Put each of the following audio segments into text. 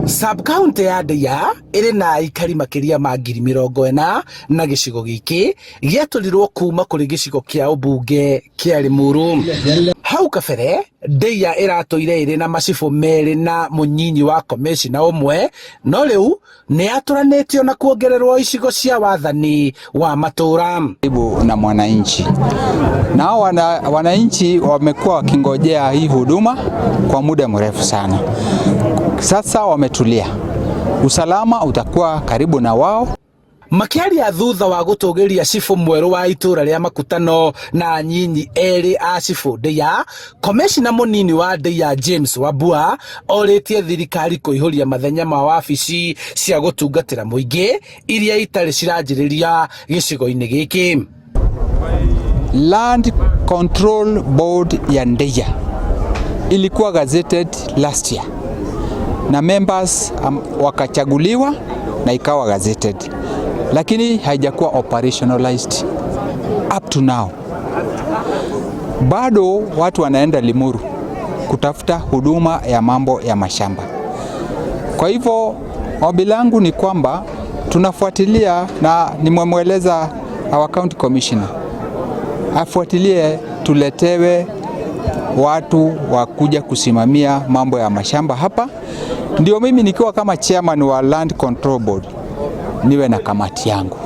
Sub-county ya Ndeia ĩrĩ na aikari makĩria ma 40,000 na gĩcigo gĩkĩ gĩatũrirwo kuma kũrĩ gĩcigo kĩa ũmbunge kĩa Limuru. Hau kabere Ndeia ĩratũire ĩrĩ na macibũ merĩ na mũnyinyi wa komĩcina ũmwe, no rĩu nĩatũranĩtio na kuongererwo icigo cia wathani wa matũra. Na mwananchi na wananchi wamekuwa wakingojea hii huduma kwa muda mrefu sana. Sasa wametulia, usalama utakuwa karibu na wao. Makiaria thutha wa gũtũgĩria cibũ mwerũ wa itũra rĩa Makutano na anyinyi erĩ a cibũ Ndeia, komĩcina mũnini wa Ndeia James Wambua orĩtie thirikari kũihũria mathenya ma wabici cia gũtungatĩra mũingĩ iria itarĩ ciranjĩrĩria gĩcigo-inĩ gĩkĩ. Land Control Board ya Ndeia ilikuwa gazetted last year na members wakachaguliwa na ikawa gazetted, lakini haijakuwa operationalized up to now. Bado watu wanaenda Limuru kutafuta huduma ya mambo ya mashamba. Kwa hivyo ombi langu ni kwamba tunafuatilia, na nimemweleza our county commissioner afuatilie tuletewe watu wa kuja kusimamia mambo ya mashamba hapa. Ndio mimi nikiwa kama chairman wa Land Control Board niwe na kamati yangu,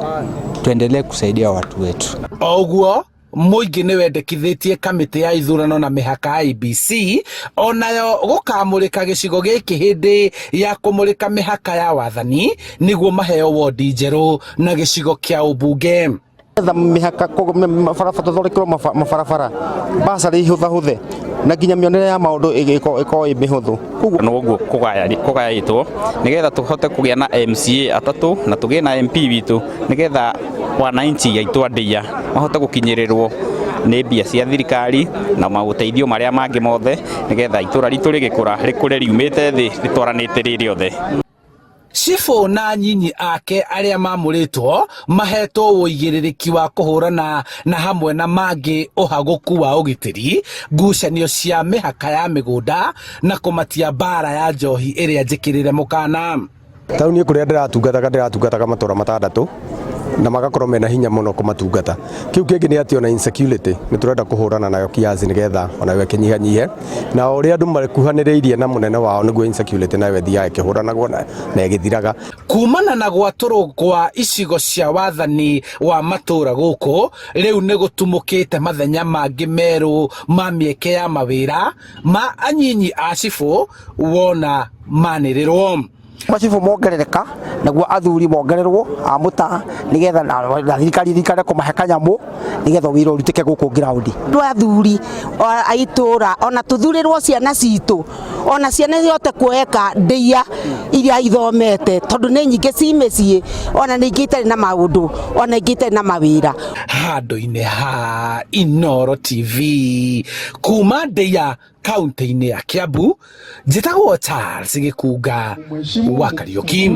tuendelee kusaidia watu wetu. Oguo mũingĩ nĩwendekithĩtie kamĩtĩ ya ithurano na mĩhaka IEBC onayo gũkamũrĩka gĩcigo gĩkĩ hĩndĩ ya kũmũrĩka mĩhaka ya wathani nĩguo maheo wondi njerũ na gĩcigo kĩa ũmbunge. Mĩhaka mabarabara thondekirwo mabarabara basarĩ hũthahũthe na nginya mĩonere ya maũndũ ĩkorwo ĩ mĩhũthũ. No ũguo kũgaĩtwo nĩgetha tũhote kũgĩa na MCA atatũ na tũgĩe na MP witũ, nĩgetha wananchi aitũ a Ndeia mahote gũkinyĩrĩrwo nĩ mbia cia thirikari na maũteithio marĩa mangĩ mothe, nĩgetha itũra ritũ rĩgĩkũra rĩkũre riumĩte thĩ rĩtwaranĩte rĩrĩ othe. Cibũ na anyinyi ake arĩa mamũrĩtwo mahetwo ũigĩrĩrĩki wa kũhũrana na hamwe na mangĩ ũhagũku wa ũgitĩri, ngucanio cia mĩhaka ya mĩgũnda na kũmatia mbara ya njohi ĩrĩa njĩkĩrĩre mũkana. Tauni kũrĩa ndĩratungataga matũra 6 na magakorwo mena hinya mũno kũmatungata. Kiu kĩngĩ nĩ atĩ ona insecurity nĩ tũrenda kũhũrana nayo kiasi nĩgetha ona we kĩnyihanyihe, na ũrĩa andũ marekuhanĩrĩirie na mũnene wao nĩguo insecurity nayo thiaga kĩhũranagwo na ĩgĩthiraga. Kumana na gwatũrwo kwa icigo cia wathani wa matũra gũkũ, rĩu nĩ gũtumũkĩte mathenya mangĩ merũ ma mĩeke ya mawĩra ma anyinyi a cibũ wona manĩrĩrwo. Macibũ mongerereka naguo athuri mongererwo amuta nigetha na thirikari kũmahe kanyamũ nigetha wĩra ũrutĩke gũkũ ground. Athuri aitũra ona tũthurirwo ciana citũ, ona ciana cihote kuoyeka Ndeia iria ithomete, tondũ nĩ nyingĩ ci mĩciĩ, ona nĩ ingĩ itarĩ na maũndũ, ona ingĩ itarĩ na mawĩra. Handũ-inĩ ha Inooro TV kuma Ndeia kaunti-inĩ ya Kiambu, njĩtagwo Charles Gĩkunga wa Kariũki.